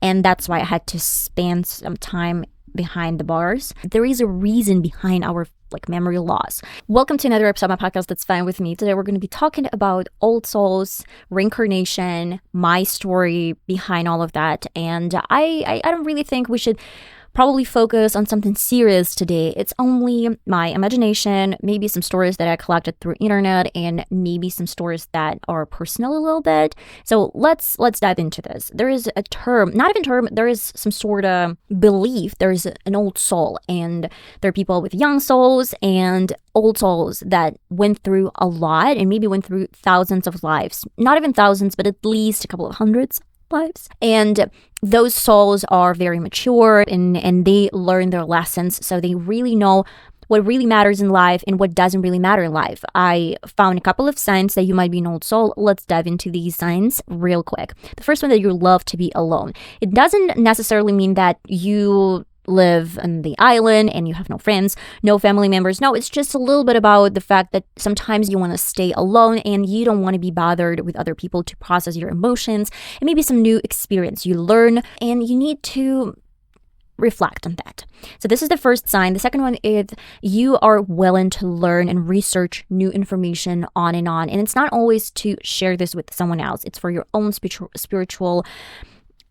and that's why I had to spend some time behind the bars. There is a reason behind our memory loss. Welcome to another episode of my podcast, That's Fine With Me. Today we're going to be talking about old souls, reincarnation, my story behind all of that. And I don't really think we should probably focus on something serious today. It's only my imagination, maybe some stories that I collected through internet, and maybe some stories that are personal a little bit. So let's dive into this. There is a term, not even term, there is some sort of belief. There is an old soul, and there are people with young souls and old souls that went through a lot and maybe went through thousands of lives. Not even thousands, but at least a couple of hundreds lives. And those souls are very mature and they learn their lessons, so they really know what really matters in life and what doesn't really matter in life. I found a couple of signs that you might be an old soul. Let's dive into these signs real quick. The first one, that you love to be alone. It doesn't necessarily mean that you live on the island and you have no friends, no family members. No, it's just a little bit about the fact that sometimes you want to stay alone and you don't want to be bothered with other people to process your emotions and maybe some new experience you learn, and you need to reflect on that. So this is the first sign. The second one is you are willing to learn and research new information on. And it's not always to share this with someone else. It's for your own spiritual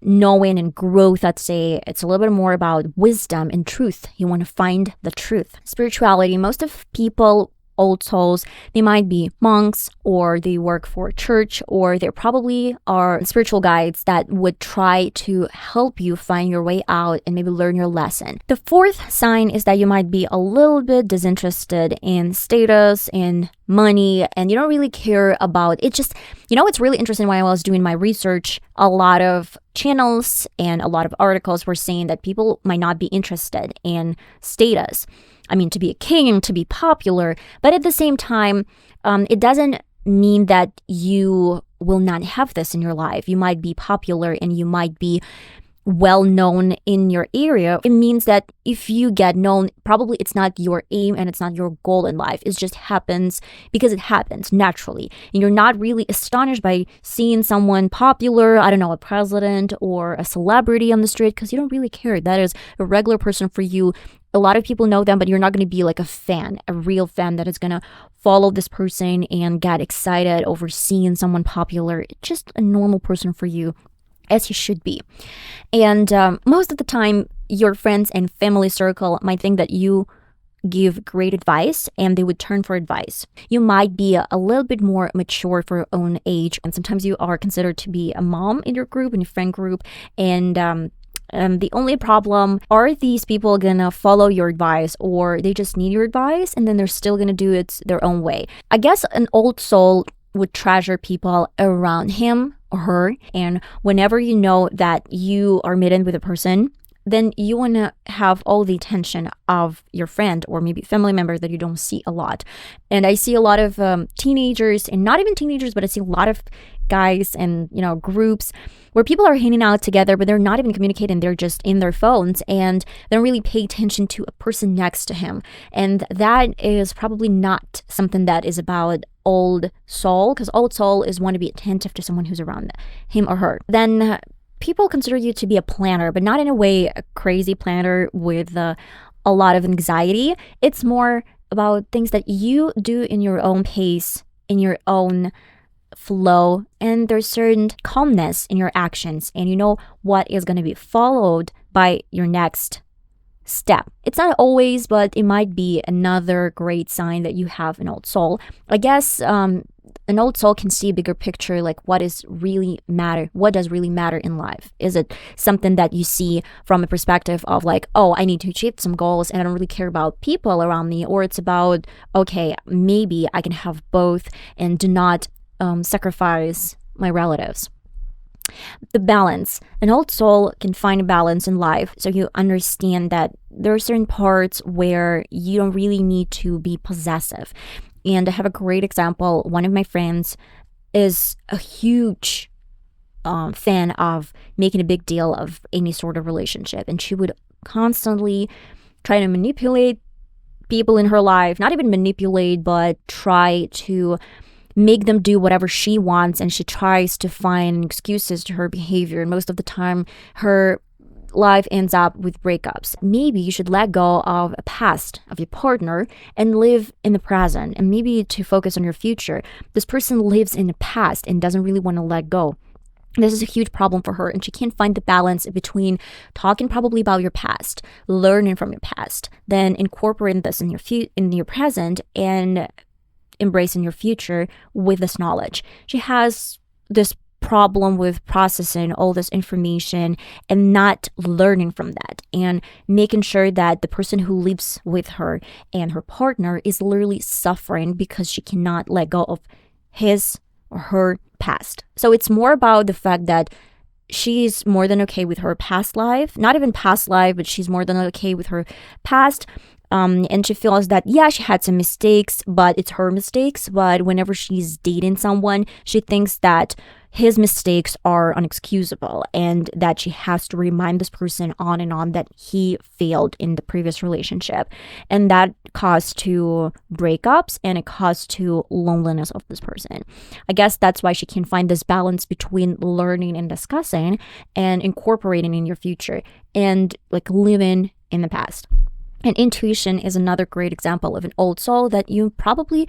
knowing and growth. I'd say it's a little bit more about wisdom and truth. You want to find the truth. Spirituality. Most of people, old souls, they might be monks, or they work for a church, or they probably are spiritual guides that would try to help you find your way out and maybe learn your lesson. The fourth sign is that you might be a little bit disinterested in status and money, and you don't really care about it. Just, it's really interesting. When I was doing my research, a lot of channels and a lot of articles were saying that people might not be interested in status. I mean, to be a king, to be popular, but at the same time, it doesn't mean that you will not have this in your life. You might be popular and you might be well known in your area. It means that if you get known, probably it's not your aim and it's not your goal in life. It just happens because it happens naturally. And you're not really astonished by seeing someone popular, I don't know, a president or a celebrity on the street, because you don't really care. That is a regular person for you. A lot of people know them, but you're not going to be like a fan, a real fan that is going to follow this person and get excited over seeing someone popular. It's just a normal person for you, as you should be. And most of the time, your friends and family circle might think that you give great advice and they would turn for advice. You might be a little bit more mature for your own age, and sometimes you are considered to be a mom in your group, in your friend group, and the only problem, are these people gonna follow your advice, or they just need your advice and then they're still gonna do it their own way? I guess an old soul would treasure people around him or her, and whenever you know that you are meeting with a person, then you want to have all the attention of your friend or maybe family member that you don't see a lot. And I see a lot of teenagers, and not even teenagers, but I see a lot of guys and groups where people are hanging out together, but they're not even communicating. They're just in their phones and they don't really pay attention to a person next to him. And that is probably not something that is about old soul, because old soul is want to be attentive to someone who's around him or her. Then people consider you to be a planner, but not in a way a crazy planner with a lot of anxiety. It's more about things that you do in your own pace, in your own flow, and there's certain calmness in your actions, and you know what is going to be followed by your next step. It's not always, but it might be another great sign that you have an old soul. I guess an old soul can see a bigger picture, like what does really matter in life. Is it something that you see from a perspective of like, oh, I need to achieve some goals and I don't really care about people around me, or it's about, okay, maybe I can have both and do not sacrifice my relatives. The balance. An old soul can find a balance in life, so you understand that there are certain parts where you don't really need to be possessive. And I have a great example. One of my friends is a huge fan of making a big deal of any sort of relationship, and she would constantly try to manipulate people in her life, not even manipulate, but try to make them do whatever she wants, and she tries to find excuses to her behavior. And most of the time, her life ends up with breakups. Maybe you should let go of a past of your partner and live in the present, and maybe to focus on your future. This person lives in the past and doesn't really want to let go. This is a huge problem for her, and she can't find the balance between talking probably about your past, learning from your past, then incorporating this in your present, and embracing your future with this knowledge. She has this problem with processing all this information and not learning from that, and making sure that the person who lives with her and her partner is literally suffering because she cannot let go of his or her past. So it's more about the fact that she's more than okay with her past life, not even past life, but she's more than okay with her past. And she feels that, yeah, she had some mistakes, but it's her mistakes. But whenever she's dating someone, she thinks that his mistakes are unexcusable, and that she has to remind this person on and on that he failed in the previous relationship. And that caused to breakups, and it caused to loneliness of this person. I guess that's why she can find this balance between learning and discussing and incorporating in your future, and like living in the past. And intuition is another great example of an old soul that you probably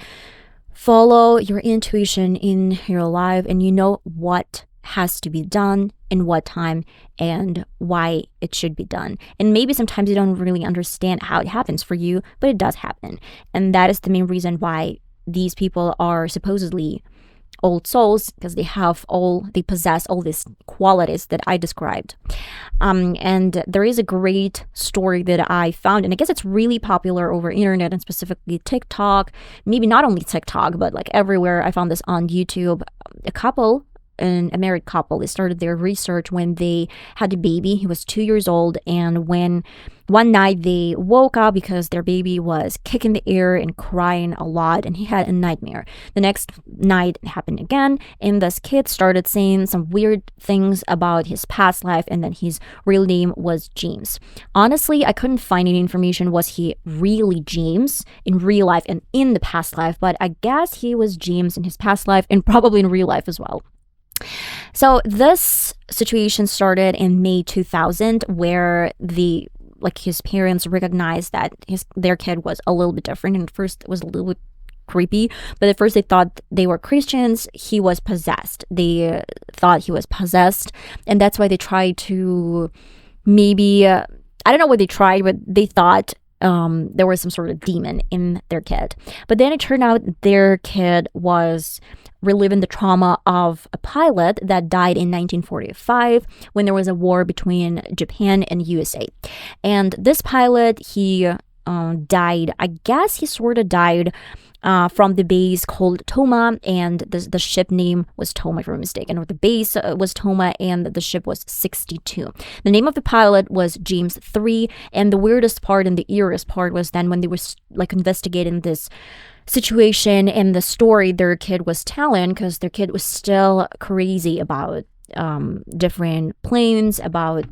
follow your intuition in your life, and you know what has to be done in what time and why it should be done. And maybe sometimes you don't really understand how it happens for you, but it does happen. And that is the main reason why these people are supposedly old souls, because they possess all these qualities that I described. And there is a great story that I found, and I guess it's really popular over internet, and specifically TikTok, maybe not only TikTok, but like everywhere. I found this on YouTube. A married couple, they started their research when they had a baby. He was 2 years old, and when one night they woke up because their baby was kicking the air and crying a lot, and he had a nightmare. The next night it happened again, and this kid started saying some weird things about his past life, and then his real name was James. Honestly, I couldn't find any information. Was he really James in real life and in the past life? But I guess he was James in his past life and probably in real life as well. So this situation started in May 2000, where his parents recognized that their kid was a little bit different. And at first it was a little bit creepy, but at first they thought they were Christians. He was possessed. They thought he was possessed, and that's why they tried to maybe I don't know what they tried, but they thought there was some sort of demon in their kid. But then it turned out their kid was reliving the trauma of a pilot that died in 1945 when there was a war between Japan and USA. And this pilot, he died, I guess he sort of died from the base called Toma, and the ship name was Toma, if I'm mistaken, or the base was Toma, and the ship was 62. The name of the pilot was James 3, and the weirdest part and the eeriest part was then when they were investigating this situation and the story their kid was telling, because their kid was still crazy about different planes, about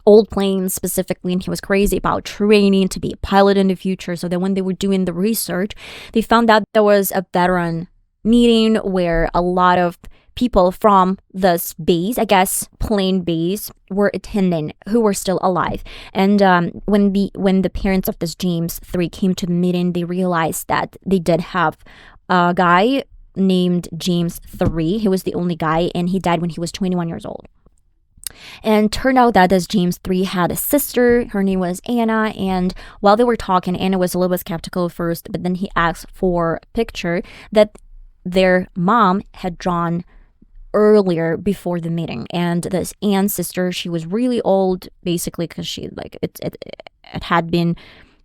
old planes specifically, and he was crazy about training to be a pilot in the future. So that when they were doing the research, they found out there was a veteran meeting where a lot of people from this base, I guess plane base, were attending, who were still alive. And when the parents of this James 3 came to the meeting, they realized that they did have a guy named James 3. He was the only guy, and he died when he was 21 years old. And turned out that this James 3 had a sister. Her name was Anna. And while they were talking, Anna was a little bit skeptical at first, but then he asked for a picture that their mom had drawn earlier before the meeting. And this Anne's sister, she was really old, basically, because she it had been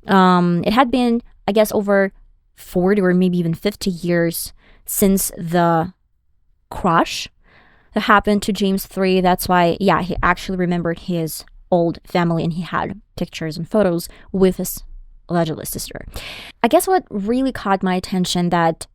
I guess over 40 or maybe even 50 years since the crash that happened to James 3. That's why, yeah, he actually remembered his old family, and he had pictures and photos with his allegedly sister. I guess what really caught my attention that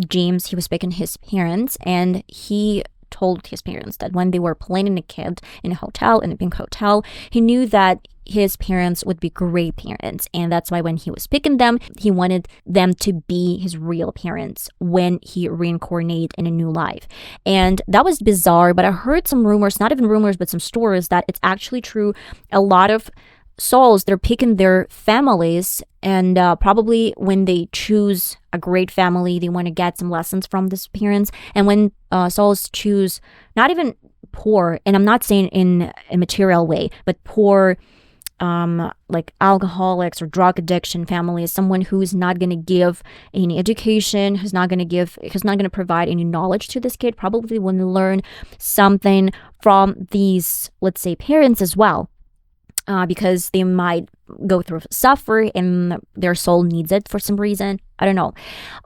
James, he was speaking to his parents, and he told his parents that when they were planning a kid in a hotel, in a pink hotel, he knew that his parents would be great parents. And that's why when he was picking them, he wanted them to be his real parents when he reincarnated in a new life. And that was bizarre, but I heard some rumors, not even rumors, but some stories that it's actually true. A lot of souls, they're picking their families, and probably when they choose a great family, they want to get some lessons from this parents. And when souls choose not even poor, and I'm not saying in a material way, but poor like alcoholics or drug addiction families, someone who's not going to give any education, who's not going to provide any knowledge to this kid, probably will learn something from these, let's say, parents as well. Because they might go through suffer and their soul needs it for some reason. I don't know.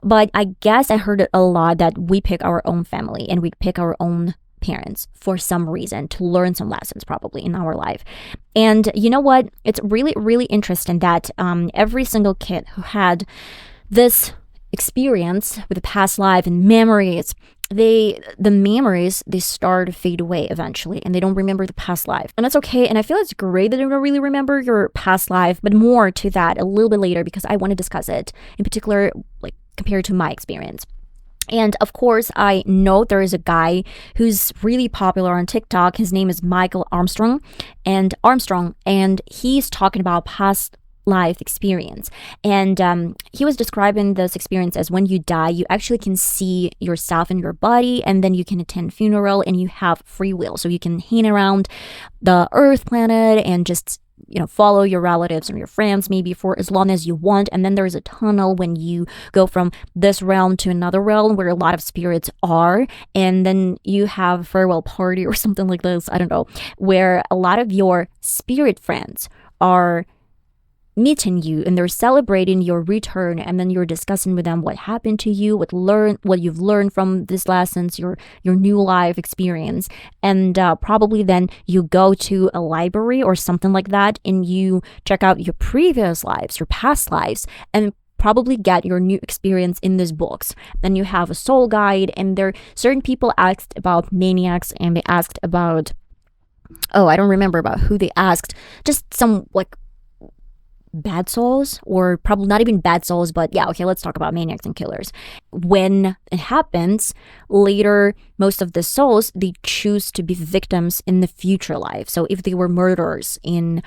But I guess I heard it a lot that we pick our own family and we pick our own parents for some reason to learn some lessons probably in our life. And you know what? It's really, really interesting that every single kid who had this experience with a past life and memories, the memories, they start to fade away eventually, and they don't remember the past life. And that's okay. And I feel it's great that you don't really remember your past life, but more to that a little bit later, because I want to discuss it in particular, like compared to my experience. And of course, I know there is a guy who's really popular on TikTok. His name is Michael Armstrong, and he's talking about past life experience. And he was describing this experience as when you die, you actually can see yourself in your body, and then you can attend funeral, and you have free will. So you can hang around the Earth planet and just follow your relatives and your friends maybe for as long as you want. And then there's a tunnel when you go from this realm to another realm where a lot of spirits are. And then you have a farewell party or something like this, I don't know, where a lot of your spirit friends are meeting you and they're celebrating your return, and then you're discussing with them what happened to you, what you've learned from these lessons, your new life experience. And probably then you go to a library or something like that, and you check out your previous lives, your past lives, and probably get your new experience in these books. Then you have a soul guide, and there certain people asked about maniacs, and they asked about, I don't remember about who they asked, just some like bad souls, or probably not even bad souls, but yeah, okay, let's talk about maniacs and killers. When it happens later, most of the souls, they choose to be victims in the future life. So if they were murderers in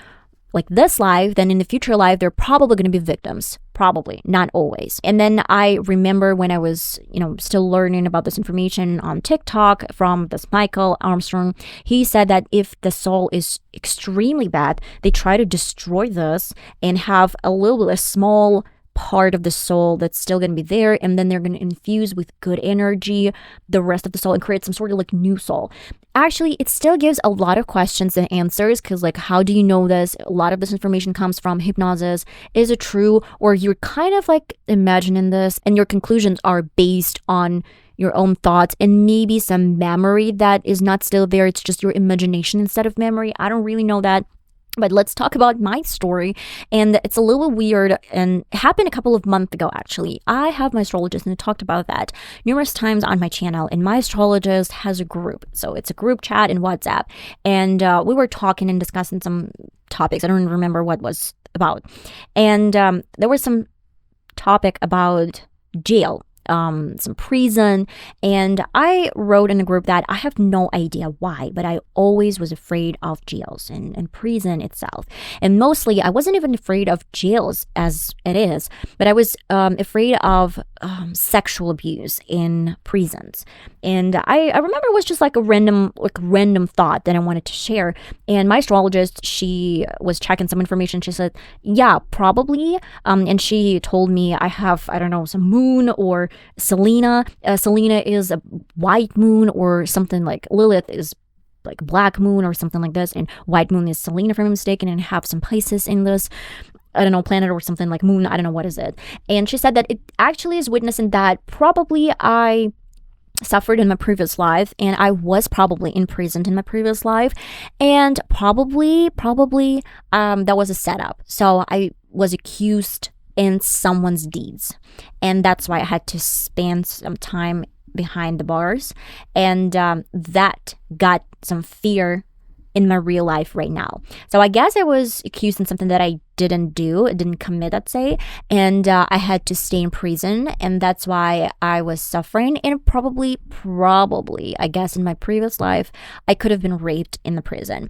like this life, then in the future life, they're probably going to be victims. Probably, not always. And then I remember when I was, still learning about this information on TikTok from this Michael Armstrong, he said that if the soul is extremely bad, they try to destroy this and have a small part of the soul that's still going to be there, and then they're going to infuse with good energy the rest of the soul and create some sort of like new soul. Actually, it still gives a lot of questions and answers, because like, how do you know this? A lot of this information comes from hypnosis. Is it true? Or you're kind of like imagining this, and your conclusions are based on your own thoughts and maybe some memory that is not still there. It's just your imagination instead of memory. I don't really know that. But let's talk about my story. And it's a little weird, and it happened a couple of months ago, actually. I have my astrologist, and I talked about that numerous times on my channel. And my astrologist has a group. So it's a group chat in WhatsApp. And we were talking and discussing some topics. I don't even remember what was about. And there was some topic about jail. Some prison, and I wrote in a group that I have no idea why, but I always was afraid of jails and prison itself. And mostly I wasn't even afraid of jails as it is, but I was afraid of sexual abuse in prisons. And I remember it was just like a random thought that I wanted to share. And my astrologist, she was checking some information. She said, yeah, probably. And she told me I have, I don't know, some moon or Selena. Selena is a white moon, or something like Lilith is like black moon or something like this. And white moon is Selena, if I'm mistaken, and have some Pisces in this, I don't know, planet or something like moon. I don't know what is it. And she said that it actually is witnessing that probably I suffered in my previous life, and I was probably imprisoned in my previous life, and probably that was a setup. So I was accused in someone's deeds, and that's why I had to spend some time behind the bars, and that got some fear in my real life right now. So I guess I was accused in something that I didn't commit, let's say, and I had to stay in prison, and that's why I was suffering. And probably, I guess in my previous life, I could have been raped in the prison,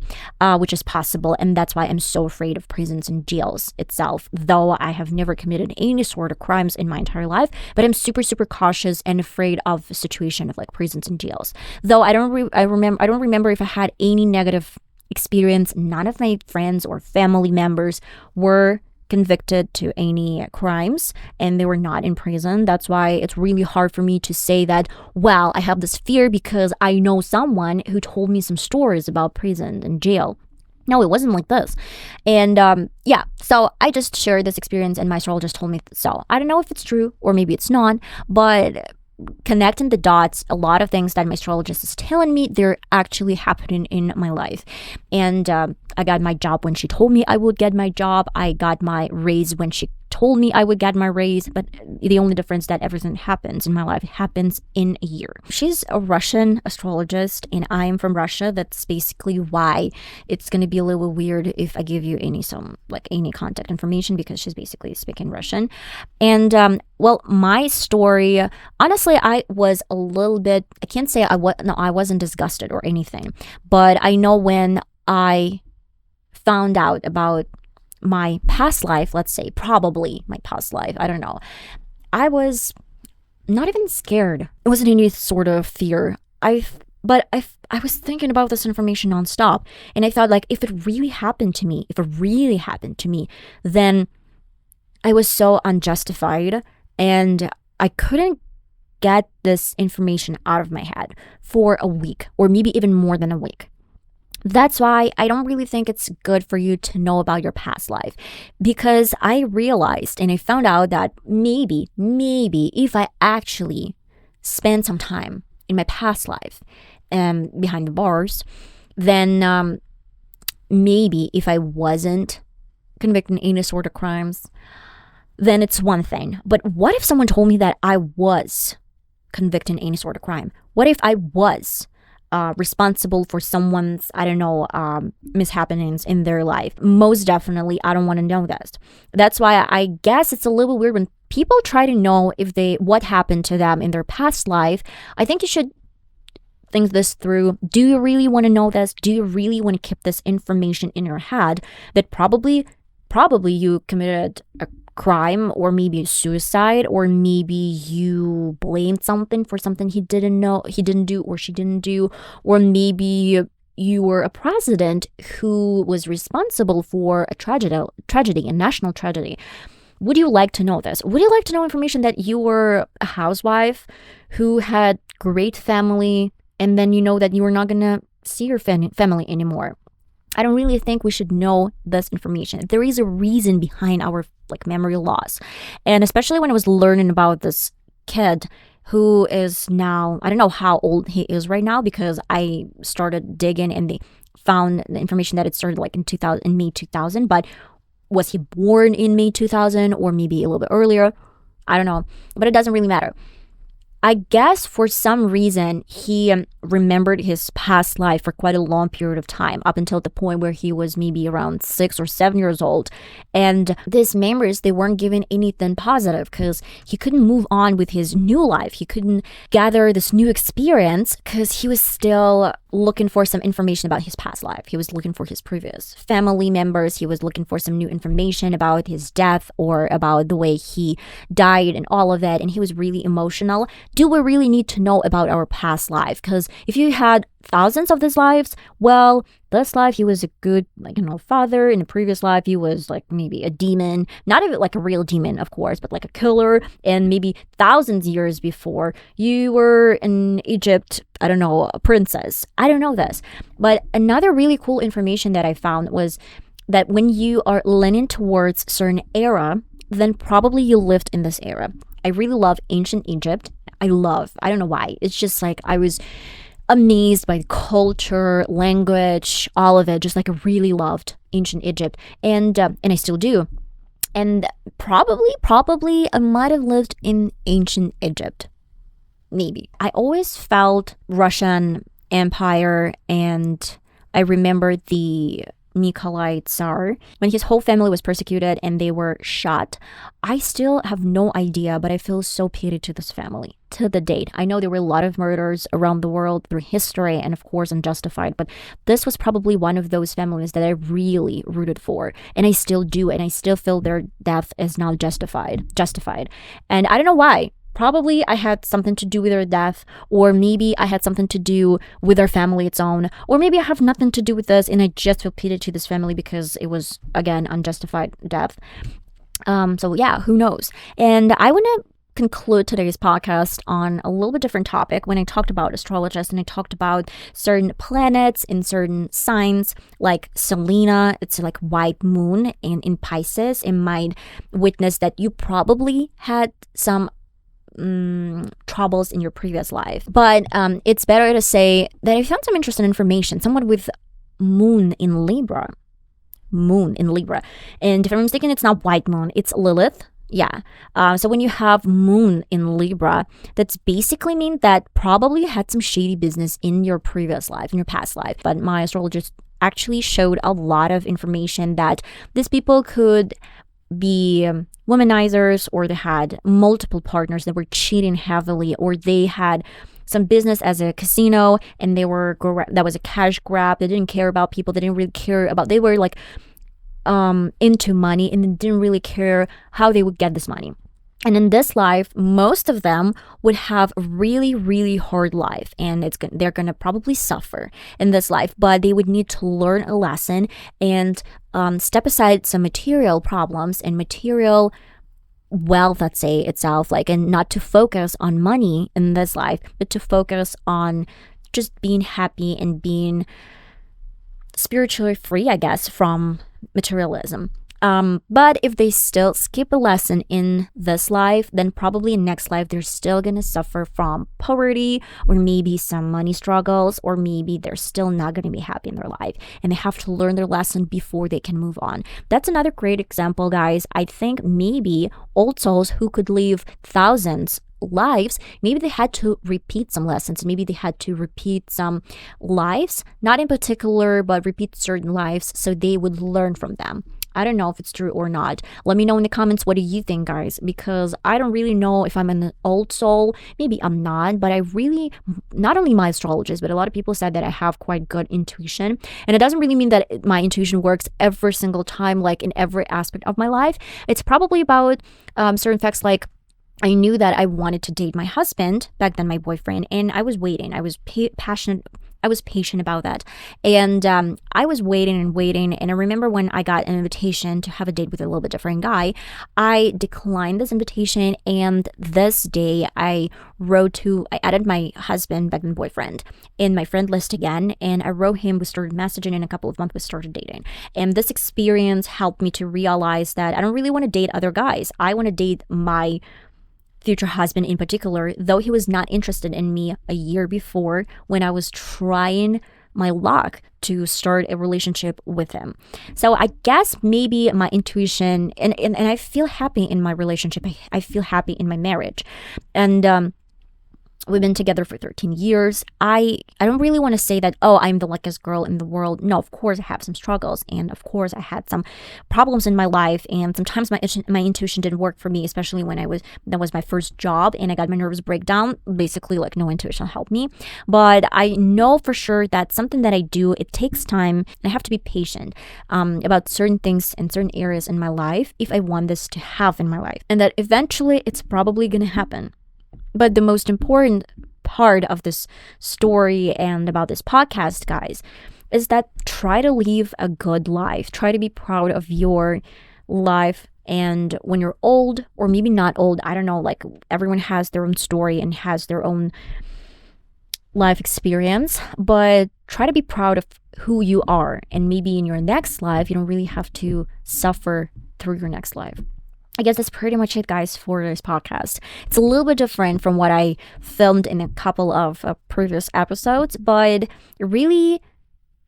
which is possible, and that's why I'm so afraid of prisons and jails itself, though I have never committed any sort of crimes in my entire life, but I'm super, super cautious and afraid of the situation of like prisons and jails. Though I don't remember if I had any negative experience. None of my friends or family members were convicted to any crimes, and they were not in prison. That's why it's really hard for me to say that, well, I have this fear because I know someone who told me some stories about prison and jail. No, it wasn't like this. And so I just shared this experience, and my astrologist told me so. I don't know if it's true or maybe it's not, but connecting the dots, a lot of things that my astrologist is telling me, they're actually happening in my life. And I got my job when she told me I would get my job. I got my raise when she told me I would get my raise. But the only difference that everything happens in my life happens in a year. She's a Russian astrologist, and I am from Russia. That's basically why it's going to be a little weird if I give you any contact information, because she's basically speaking Russian. And my story, honestly, I was a little bit, I can't say I wasn't disgusted or anything, but I know when I found out about my past life, let's say probably my past life, I don't know, I was not even scared. It wasn't any sort of fear. I was thinking about this information nonstop, and I thought, like, if it really happened to me, then I was so unjustified, and I couldn't get this information out of my head for a week, or maybe even more than a week. That's why I don't really think it's good for you to know about your past life, because I realized and I found out that maybe if I actually spend some time in my past life behind the bars, then maybe if I wasn't convicted in any sort of crimes, then it's one thing. But what if someone told me that I was convicted in any sort of crime? What if I was responsible for someone's, mishappenings in their life? Most definitely, I don't want to know that. That's why I guess it's a little weird when people try to know what happened to them in their past life. I think you should think this through. Do you really want to know this? Do you really want to keep this information in your head that probably you committed a crime, or maybe suicide, or maybe you blamed something for something he didn't do, or she didn't do, or maybe you were a president who was responsible for a tragedy, a national tragedy? Would you like to know this? Would you like to know information that you were a housewife who had great family, and then you know that you were not gonna see your family anymore? I don't really think we should know this information. There is a reason behind our memory loss. And especially when I was learning about this kid who is now, I don't know how old he is right now, because I started digging and they found the information that it started in May 2000, but was he born in May 2000 or maybe a little bit earlier? I don't know, but it doesn't really matter. I guess for some reason he remembered his past life for quite a long period of time, up until the point where he was maybe around 6 or 7 years old. And these memories, they weren't giving anything positive, because he couldn't move on with his new life. He couldn't gather this new experience because he was still looking for some information about his past life. He was looking for his previous family members. He was looking for some new information about his death or about the way he died and all of that. And he was really emotional. Do we really need to know about our past life? Because if you had thousands of these lives, well, this life he was a good father. In the previous life he was maybe a demon, not even a real demon, of course, but a killer. And maybe thousands of years before you were in Egypt, I don't know, a princess. I don't know this. But another really cool information that I found was that when you are leaning towards certain era, then probably you lived in this era. I really love ancient Egypt. I don't know why. It's just I was amazed by the culture, language, all of it. Just I really loved ancient Egypt, and I still do. And probably I might have lived in ancient Egypt. Maybe. I always felt Russian Empire and I remember the Nikolai Tsar, when his whole family was persecuted and they were shot. I still have no idea, but I feel so pity to this family to the date. I know there were a lot of murders around the world through history and of course unjustified, but this was probably one of those families that I really rooted for, and I still do, and I still feel their death is not justified. And I don't know why. Probably I had something to do with their death, or maybe I had something to do with their family its own, or maybe I have nothing to do with this and I just feel pity to this family because it was, again, unjustified death. So yeah, who knows? And I want to conclude today's podcast on a little bit different topic. When I talked about astrologists and I talked about certain planets in certain signs, like Selena, it's like white moon, and in Pisces, it might witness that you probably had some troubles in your previous life. But it's better to say that I found some interesting information. Someone with moon in Libra. And if I'm mistaken, it's not white moon, it's Lilith. Yeah. So when you have moon in Libra, that's basically mean that probably you had some shady business in your previous life, in your past life. But my astrologist actually showed a lot of information that these people could be womanizers, or they had multiple partners that were cheating heavily, or they had some business as a casino and that was a cash grab. They didn't care about people. They didn't really care about, they were like into money, and they didn't really care how they would get this money. And in this life, most of them would have a really, really hard life, and they're going to probably suffer in this life, but they would need to learn a lesson and step aside some material problems and material wealth, let's say, itself, like, and not to focus on money in this life, but to focus on just being happy and being spiritually free, I guess, from materialism. But if they still skip a lesson in this life, then probably in next life they're still gonna suffer from poverty, or maybe some money struggles, or maybe they're still not gonna be happy in their life, and they have to learn their lesson before they can move on. That's another great example, guys. I think maybe old souls who could live thousands lives, maybe they had to repeat some lessons, maybe they had to repeat some lives, not in particular, but repeat certain lives so they would learn from them. I don't know if it's true or not. Let me know in the comments, what do you think, guys? Because I don't really know if I'm an old soul. Maybe I'm not, but I really, not only my astrologist, but a lot of people said that I have quite good intuition. And it doesn't really mean that my intuition works every single time, like in every aspect of my life. It's probably about certain facts, like I knew that I wanted to date my husband, back then my boyfriend, and I was waiting. I was patient about that. And I was waiting. And I remember when I got an invitation to have a date with a little bit different guy, I declined this invitation. And this day I added my husband, back then boyfriend, in my friend list again. And I wrote him, we started messaging, in a couple of months we started dating. And this experience helped me to realize that I don't really want to date other guys. I want to date my future husband in particular, though he was not interested in me a year before when I was trying my luck to start a relationship with him. So I guess maybe my intuition, and I feel happy in my relationship. I feel happy in my marriage. And we've been together for 13 years. I don't really want to say that, oh, I'm the luckiest girl in the world. No, of course I have some struggles, and of course I had some problems in my life, and sometimes my intuition didn't work for me, especially when that was my first job and I got my nervous breakdown. Basically, like, no intuition helped me. But I know for sure that something that I do, it takes time, and I have to be patient about certain things in certain areas in my life if I want this to have in my life, and that eventually it's probably going to happen. But the most important part of this story and about this podcast, guys, is that try to live a good life. Try to be proud of your life. And when you're old, or maybe not old, I don't know, like, everyone has their own story and has their own life experience, but try to be proud of who you are. And maybe in your next life, you don't really have to suffer through your next life. I guess that's pretty much it, guys, for this podcast. It's a little bit different from what I filmed in a couple of previous episodes, but I really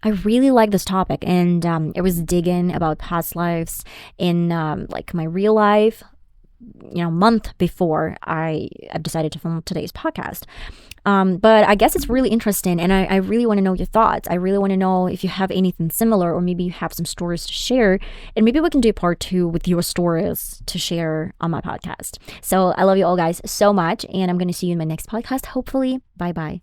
like this topic, and I was digging about past lives in like my real life, month before I've decided to film today's podcast. But I guess it's really interesting, and I really want to know your thoughts. I really want to know if you have anything similar, or maybe you have some stories to share, and maybe we can do part 2 with your stories to share on my podcast. So I love you all guys so much, and I'm going to see you in my next podcast, hopefully. Bye bye.